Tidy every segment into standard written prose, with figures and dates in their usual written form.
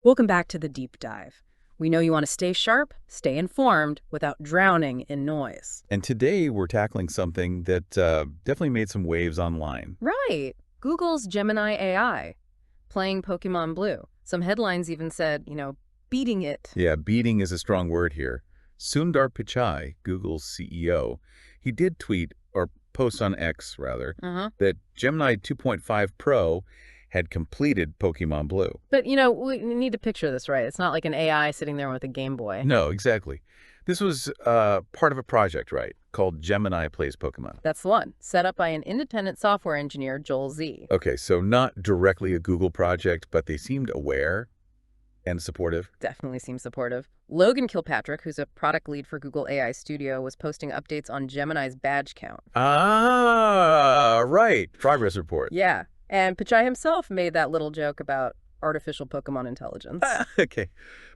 Welcome back to the deep dive. We know you want to stay sharp, stay informed, without drowning in noise. And today we're tackling something that definitely made some waves online. Right. Google's Gemini AI, playing Pokémon Blue. Some headlines even said, beating it. Yeah, beating is a strong word here. Sundar Pichai, Google's CEO, he did tweet, or post on X rather, that Gemini 2.5 Pro had completed Pokémon Blue. But, we need to picture this, right? It's not like an AI sitting there with a Game Boy. No, exactly. This was part of a project, right, called Gemini Plays Pokemon. That's the one, set up by an independent software engineer, Joel Z. Okay, so not directly a Google project, but they seemed aware and supportive. Definitely seems supportive. Logan Kilpatrick, who's a product lead for Google AI Studio, was posting updates on Gemini's badge count. Ah, right. Progress report. Yeah. And Pichai himself made that little joke about artificial Pokemon intelligence. Okay,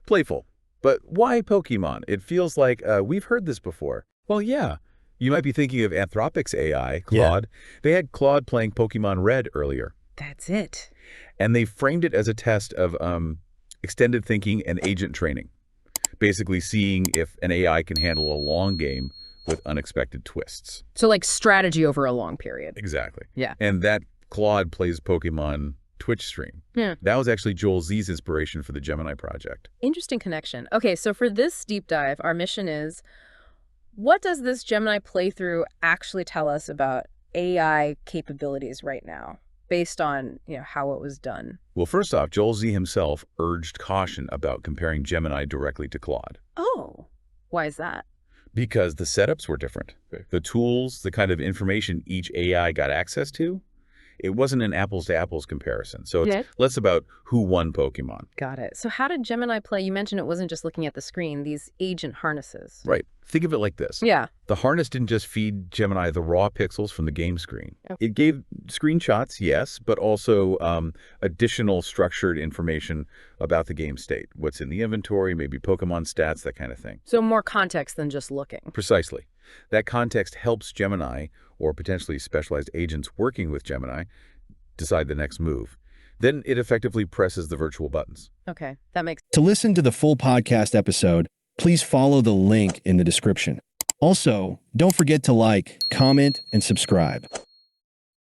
playful. But why Pokemon? It feels like we've heard this before. Well, yeah. You might be thinking of Anthropic's AI, Claude. Yeah. They had Claude playing Pokemon Red earlier. That's it. And they framed it as a test of extended thinking and agent training. Basically seeing if an AI can handle a long game with unexpected twists. So like strategy over a long period. Exactly. Yeah. And that Claude Plays Pokemon Twitch stream. Yeah. That was actually Joel Z's inspiration for the Gemini project. Interesting connection. Okay, so for this deep dive, our mission is, what does this Gemini playthrough actually tell us about AI capabilities right now, based on, how it was done? Well, first off, Joel Z himself urged caution about comparing Gemini directly to Claude. Oh, why is that? Because the setups were different. The tools, the kind of information each AI got access to, it wasn't an apples-to-apples comparison. So it's less about who won Pokemon. Got it. So how did Gemini play? You mentioned it wasn't just looking at the screen, these agent harnesses. Right. Think of it like this. Yeah. The harness didn't just feed Gemini the raw pixels from the game screen. It gave screenshots, yes, but also additional structured information about the game state. What's in the inventory, maybe Pokemon stats, that kind of thing. So more context than just looking. Precisely. That context helps Gemini, or potentially specialized agents working with Gemini, decide the next move. Then it effectively presses the virtual buttons. Okay, that makes sense. To listen to the full podcast episode, please follow the link in the description. Also, don't forget to like, comment, and subscribe.